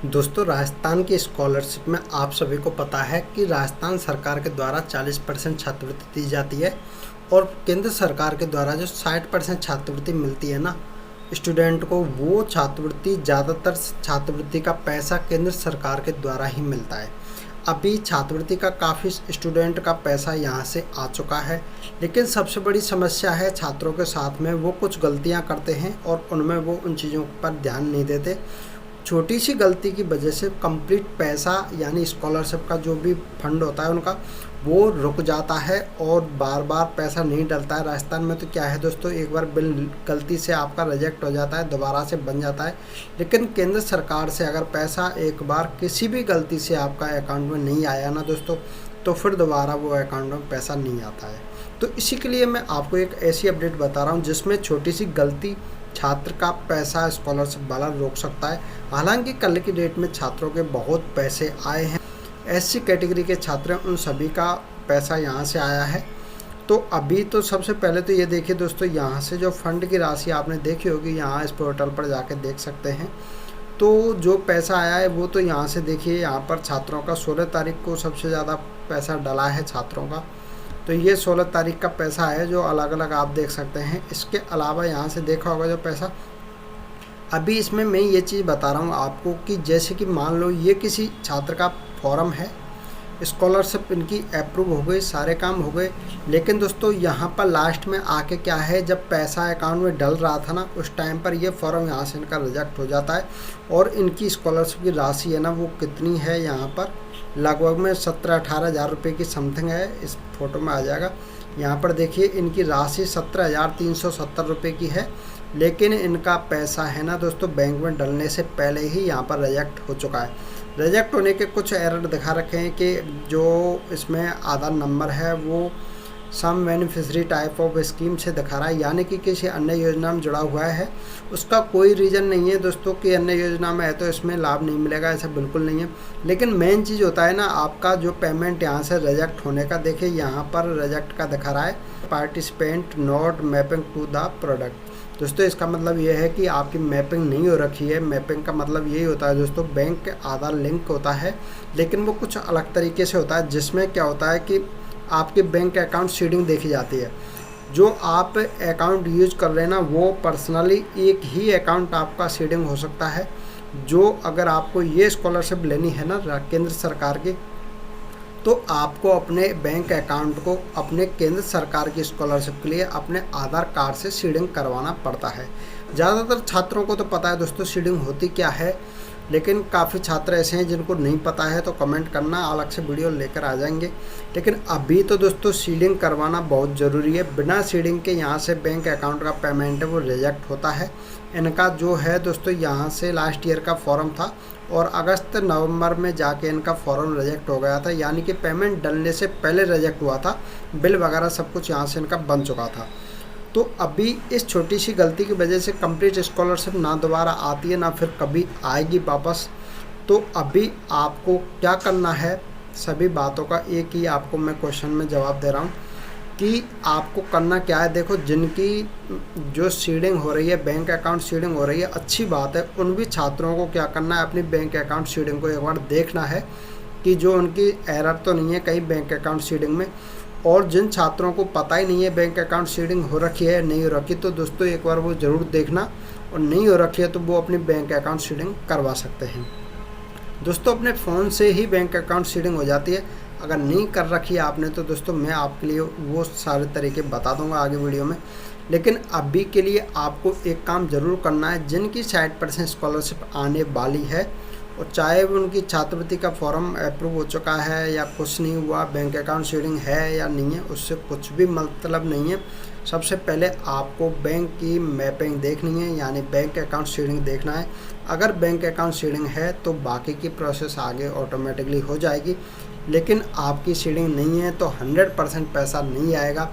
दोस्तों, राजस्थान की स्कॉलरशिप में आप सभी को पता है कि राजस्थान सरकार के द्वारा 40% छात्रवृत्ति दी जाती है और केंद्र सरकार के द्वारा जो 60% छात्रवृत्ति मिलती है ना स्टूडेंट को, वो छात्रवृत्ति ज़्यादातर छात्रवृत्ति का पैसा केंद्र सरकार के द्वारा ही मिलता है। अभी छात्रवृत्ति का काफ़ी स्टूडेंट का पैसा यहाँ से आ चुका है, लेकिन सबसे बड़ी समस्या है छात्रों के साथ में वो कुछ गलतियाँ करते हैं और उनमें वो उन चीज़ों पर ध्यान नहीं देते। छोटी सी गलती की वजह से कंप्लीट पैसा यानी स्कॉलरशिप का जो भी फंड होता है उनका वो रुक जाता है और बार बार पैसा नहीं डलता है। राजस्थान में तो क्या है दोस्तों, एक बार बिल गलती से आपका रिजेक्ट हो जाता है, दोबारा से बन जाता है। लेकिन केंद्र सरकार से अगर पैसा एक बार किसी भी गलती से आपका अकाउंट में नहीं आया ना दोस्तों, तो फिर दोबारा वो अकाउंट में पैसा नहीं आता है। तो इसी के लिए मैं आपको एक ऐसी अपडेट बता रहा हूँ जिसमें छोटी सी गलती छात्र का पैसा स्कॉलरशिप वाला रोक सकता है। हालांकि कल की डेट में छात्रों के बहुत पैसे आए हैं, एससी कैटेगरी के छात्र उन सभी का पैसा यहाँ से आया है। तो अभी तो सबसे पहले तो ये देखिए दोस्तों, यहाँ से जो फंड की राशि आपने देखी होगी, यहाँ इस पोर्टल पर जाके देख सकते हैं। तो जो पैसा आया है वो तो यहाँ से देखिए, यहाँ पर छात्रों का 16 तारीख को सबसे ज़्यादा पैसा डला है छात्रों का। तो ये 16 तारीख का पैसा है जो अलग अलग आप देख सकते हैं। इसके अलावा यहाँ से देखा होगा जो पैसा, अभी इसमें मैं ये चीज़ बता रहा हूँ आपको कि जैसे कि मान लो ये किसी छात्र का फॉर्म है, स्कॉलरशिप इनकी अप्रूव हो गई, सारे काम हो गए, लेकिन दोस्तों यहाँ पर लास्ट में आके क्या है, जब पैसा अकाउंट में डल रहा था ना उस टाइम पर ये फॉर्म यहाँ से इनका रिजेक्ट हो जाता है। और इनकी स्कॉलरशिप की राशि है ना वो कितनी है, यहाँ पर लगभग में 17-18 हज़ार रुपये की समथिंग है। इस फोटो में आ जाएगा, यहाँ पर देखिए इनकी राशि 17,370 रुपये की है। लेकिन इनका पैसा है ना दोस्तों बैंक में डलने से पहले ही यहाँ पर रिजेक्ट हो चुका है। रिजेक्ट होने के कुछ एरर दिखा रखे हैं कि जो इसमें आधार नंबर है वो सम बेनिफिशरी टाइप ऑफ स्कीम से दिखा रहा है, यानी कि किसी अन्य योजना में जुड़ा हुआ है। उसका कोई रीज़न नहीं है दोस्तों कि अन्य योजना में है तो इसमें लाभ नहीं मिलेगा, ऐसा बिल्कुल नहीं है। लेकिन मेन चीज़ होता है ना आपका जो पेमेंट यहाँ से रिजेक्ट होने का, देखिए यहाँ पर रिजेक्ट का दिखा रहा है, participant not mapping to the product. दोस्तों इसका मतलब ये है कि आपकी मैपिंग नहीं हो रखी है। मैपिंग का मतलब यही होता है दोस्तों, बैंक के आधार लिंक होता है, लेकिन वो कुछ अलग तरीके से होता है, जिसमें क्या होता है कि आपके बैंक अकाउंट सीडिंग देखी जाती है। जो आप अकाउंट यूज कर रहे हैं ना वो पर्सनली एक ही अकाउंट आपका सीडिंग हो सकता है। जो अगर आपको ये स्कॉलरशिप लेनी है ना केंद्र सरकार की, तो आपको अपने बैंक अकाउंट को अपने केंद्र सरकार की स्कॉलरशिप के लिए अपने आधार कार्ड से सीडिंग करवाना पड़ता है। ज़्यादातर छात्रों को तो पता है दोस्तों सीडिंग होती क्या है, लेकिन काफ़ी छात्र ऐसे हैं जिनको नहीं पता है, तो कमेंट करना, अलग से वीडियो लेकर आ जाएंगे। लेकिन अभी तो दोस्तों सीडिंग करवाना बहुत ज़रूरी है। बिना सीडिंग के यहाँ से बैंक अकाउंट का पेमेंट है वो रिजेक्ट होता है। इनका जो है दोस्तों यहाँ से लास्ट ईयर का फॉर्म था और अगस्त नवंबर में जाके इनका फॉर्म रिजेक्ट हो गया था, यानी कि पेमेंट डलने से पहले रिजेक्ट हुआ था। बिल वगैरह सब कुछ यहाँ से इनका बन चुका था। तो अभी इस छोटी सी गलती की वजह से कंप्लीट स्कॉलरशिप ना दोबारा आती है ना फिर कभी आएगी वापस। तो अभी आपको क्या करना है, सभी बातों का एक ही आपको मैं क्वेश्चन में जवाब दे रहा हूँ कि आपको करना क्या है। देखो, जिनकी जो सीडिंग हो रही है, बैंक अकाउंट सीडिंग हो रही है, अच्छी बात है। उन भी छात्रों को क्या करना है, अपनी बैंक अकाउंट सीडिंग को एक बार देखना है कि जो उनकी एरर तो नहीं है कहीं बैंक अकाउंट सीडिंग में। और जिन छात्रों को पता ही नहीं है बैंक अकाउंट सीडिंग हो रखी है नहीं हो रखी, तो दोस्तों एक बार वो ज़रूर देखना, और नहीं हो रखी है तो वो अपनी बैंक अकाउंट सीडिंग करवा सकते हैं। दोस्तों अपने फ़ोन से ही बैंक अकाउंट सीडिंग हो जाती है। अगर नहीं कर रखी है आपने तो दोस्तों मैं आपके लिए वो सारे तरीके बता दूंगा आगे वीडियो में। लेकिन अभी के लिए आपको एक काम ज़रूर करना है, जिनकी 60% स्कॉलरशिप आने वाली है और चाहे उनकी छात्रवृत्ति का फॉर्म अप्रूव हो चुका है या कुछ नहीं हुआ, बैंक अकाउंट सीडिंग है या नहीं है, उससे कुछ भी मतलब नहीं है। सबसे पहले आपको बैंक की मैपिंग देखनी है, यानी बैंक अकाउंट सीडिंग देखना है। अगर बैंक अकाउंट सीडिंग है तो बाकी की प्रोसेस आगे ऑटोमेटिकली हो जाएगी। लेकिन आपकी सीडिंग नहीं है तो 100% पैसा नहीं आएगा।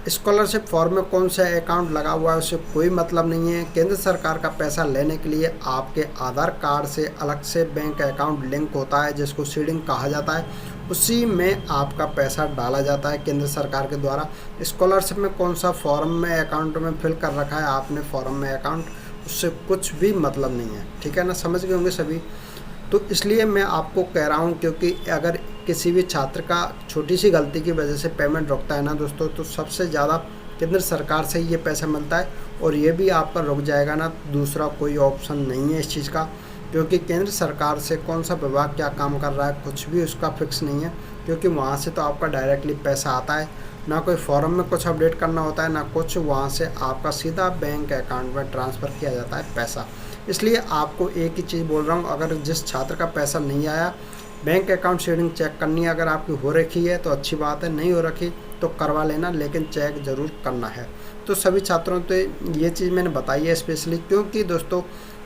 स्कॉलरशिप फॉर्म में कौन सा अकाउंट लगा हुआ है उससे कोई मतलब नहीं है। केंद्र सरकार का पैसा लेने के लिए आपके आधार कार्ड से अलग से बैंक अकाउंट लिंक होता है, जिसको सीडिंग कहा जाता है। उसी में आपका पैसा डाला जाता है केंद्र सरकार के द्वारा। स्कॉलरशिप में कौन सा फॉर्म में अकाउंट में फिल कर रखा है आपने फॉर्म में अकाउंट, उससे कुछ भी मतलब नहीं है। ठीक है ना, समझ गए होंगे सभी। तो इसलिए मैं आपको कह रहा हूँ, क्योंकि अगर किसी भी छात्र का छोटी सी गलती की वजह से पेमेंट रुकता है ना दोस्तों, तो सबसे ज़्यादा केंद्र सरकार से ये पैसा मिलता है और ये भी आपका रुक जाएगा ना, दूसरा कोई ऑप्शन नहीं है इस चीज़ का। क्योंकि केंद्र सरकार से कौन सा विभाग क्या काम कर रहा है कुछ भी उसका फिक्स नहीं है, क्योंकि वहाँ से तो आपका डायरेक्टली पैसा आता है, ना कोई फॉर्म में कुछ अपडेट करना होता है ना कुछ, वहाँ से आपका सीधा बैंक अकाउंट में ट्रांसफ़र किया जाता है पैसा। इसलिए आपको एक ही चीज़ बोल रहा हूँ, अगर जिस छात्र का पैसा नहीं आया, बैंक अकाउंट शेयरिंग चेक करनी है। अगर आपकी हो रखी है तो अच्छी बात है, नहीं हो रखी तो करवा लेना, लेकिन चेक ज़रूर करना है। तो सभी छात्रों तो ये चीज़ मैंने बताई है स्पेशली, क्योंकि दोस्तों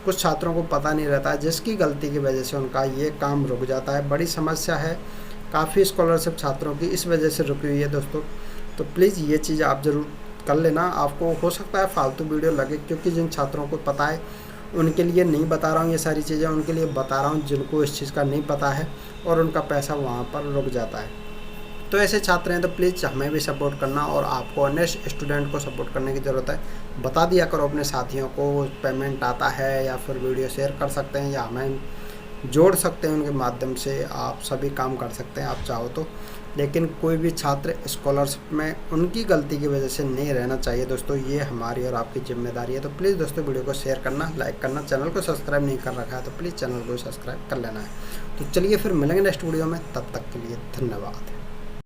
कुछ छात्रों को पता नहीं रहता है, जिसकी गलती की वजह से उनका ये काम रुक जाता है। बड़ी समस्या है, काफ़ी स्कॉलरशिप छात्रों की इस वजह से रुकी हुई है दोस्तों। तो प्लीज़ ये चीज़ आप ज़रूर कर लेना। आपको हो सकता है फालतू वीडियो लगे, क्योंकि जिन छात्रों को पता है उनके लिए नहीं बता रहा हूँ ये सारी चीज़ें, उनके लिए बता रहा हूँ जिनको इस चीज़ का नहीं पता है और उनका पैसा वहाँ पर रुक जाता है। तो ऐसे छात्र हैं तो प्लीज़ हमें भी सपोर्ट करना और आपको अन्य स्टूडेंट को सपोर्ट करने की ज़रूरत है। बता दिया करो अपने साथियों को पेमेंट आता है, या फिर वीडियो शेयर कर सकते हैं, या हमें जोड़ सकते हैं उनके माध्यम से। आप सभी काम कर सकते हैं आप चाहो तो, लेकिन कोई भी छात्र स्कॉलरशिप में उनकी गलती की वजह से नहीं रहना चाहिए दोस्तों। ये हमारी और आपकी जिम्मेदारी है। तो प्लीज़ दोस्तों वीडियो को शेयर करना, लाइक करना, चैनल को सब्सक्राइब नहीं कर रखा है तो प्लीज़ चैनल को सब्सक्राइब कर लेना है। तो चलिए फिर मिलेंगे नेक्स्ट वीडियो में, तब तक के लिए धन्यवाद।